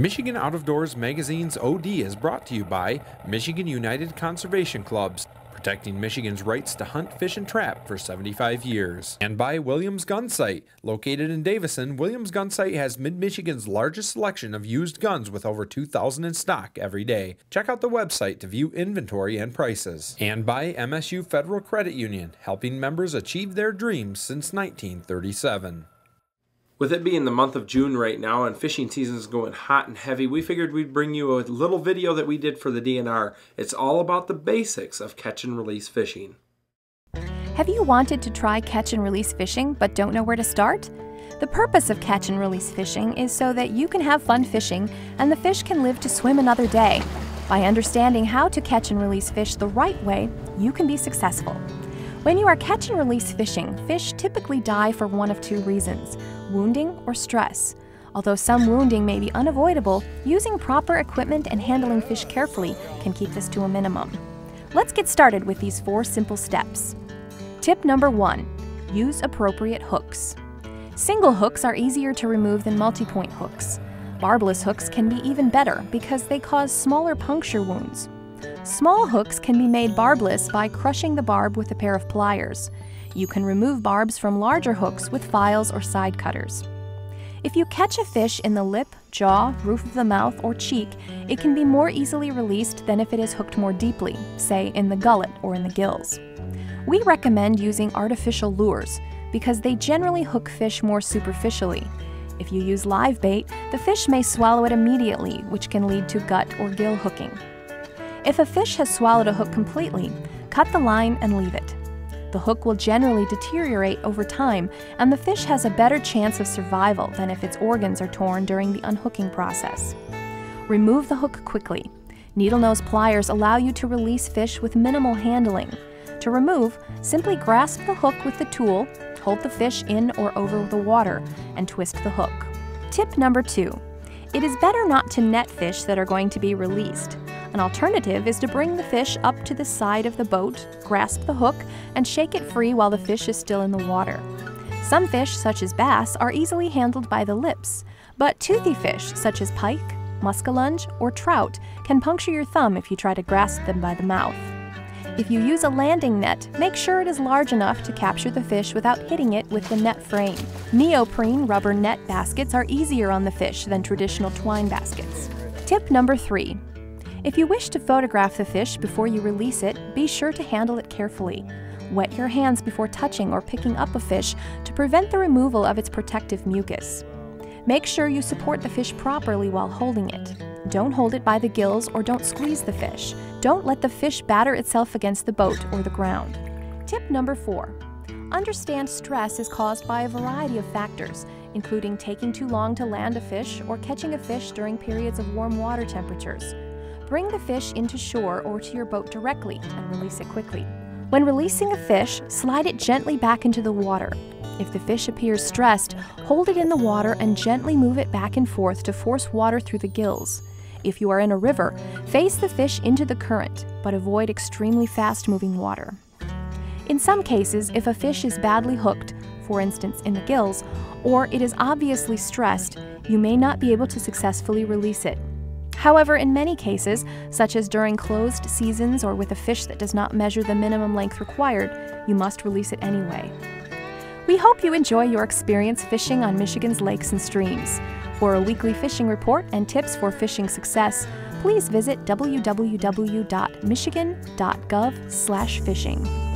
Michigan Out of Doors Magazine's OD is brought to you by Michigan United Conservation Clubs, protecting Michigan's rights to hunt, fish, and trap for 75 years. And by Williams Gun Sight. Located in Davison, Williams Gun Sight has Mid-Michigan's largest selection of used guns with over 2,000 in stock every day. Check out the website to view inventory and prices. And by MSU Federal Credit Union, helping members achieve their dreams since 1937. With it being the month of June right now and fishing season is going hot and heavy, we figured we'd bring you a little video that we did for the DNR. It's all about the basics of catch and release fishing. Have you wanted to try catch and release fishing but don't know where to start? The purpose of catch and release fishing is so that you can have fun fishing and the fish can live to swim another day. By understanding how to catch and release fish the right way, you can be successful. When you are catch and release fishing, fish typically die for one of two reasons: wounding or stress. Although some wounding may be unavoidable, using proper equipment and handling fish carefully can keep this to a minimum. Let's get started with these 4 simple steps. Tip number 1, use appropriate hooks. Single hooks are easier to remove than multi-point hooks. Barbless hooks can be even better because they cause smaller puncture wounds. Small hooks can be made barbless by crushing the barb with a pair of pliers. You can remove barbs from larger hooks with files or side cutters. If you catch a fish in the lip, jaw, roof of the mouth, or cheek, it can be more easily released than if it is hooked more deeply, say in the gullet or in the gills. We recommend using artificial lures because they generally hook fish more superficially. If you use live bait, the fish may swallow it immediately, which can lead to gut or gill hooking. If a fish has swallowed a hook completely, cut the line and leave it. The hook will generally deteriorate over time, and the fish has a better chance of survival than if its organs are torn during the unhooking process. Remove the hook quickly. Needle-nose pliers allow you to release fish with minimal handling. To remove, simply grasp the hook with the tool, hold the fish in or over the water, and twist the hook. Tip number 2. It is better not to net fish that are going to be released. An alternative is to bring the fish up to the side of the boat, grasp the hook, and shake it free while the fish is still in the water. Some fish, such as bass, are easily handled by the lips, but toothy fish, such as pike, muskellunge, or trout, can puncture your thumb if you try to grasp them by the mouth. If you use a landing net, make sure it is large enough to capture the fish without hitting it with the net frame. Neoprene rubber net baskets are easier on the fish than traditional twine baskets. Tip number 3. If you wish to photograph the fish before you release it, be sure to handle it carefully. Wet your hands before touching or picking up a fish to prevent the removal of its protective mucus. Make sure you support the fish properly while holding it. Don't hold it by the gills or don't squeeze the fish. Don't let the fish batter itself against the boat or the ground. Tip number 4. Understand stress is caused by a variety of factors, including taking too long to land a fish or catching a fish during periods of warm water temperatures. Bring the fish into shore or to your boat directly and release it quickly. When releasing a fish, slide it gently back into the water. If the fish appears stressed, hold it in the water and gently move it back and forth to force water through the gills. If you are in a river, face the fish into the current, but avoid extremely fast-moving water. In some cases, if a fish is badly hooked, for instance in the gills, or it is obviously stressed, you may not be able to successfully release it. However, in many cases, such as during closed seasons or with a fish that does not measure the minimum length required, you must release it anyway. We hope you enjoy your experience fishing on Michigan's lakes and streams. For a weekly fishing report and tips for fishing success, please visit www.michigan.gov/fishing.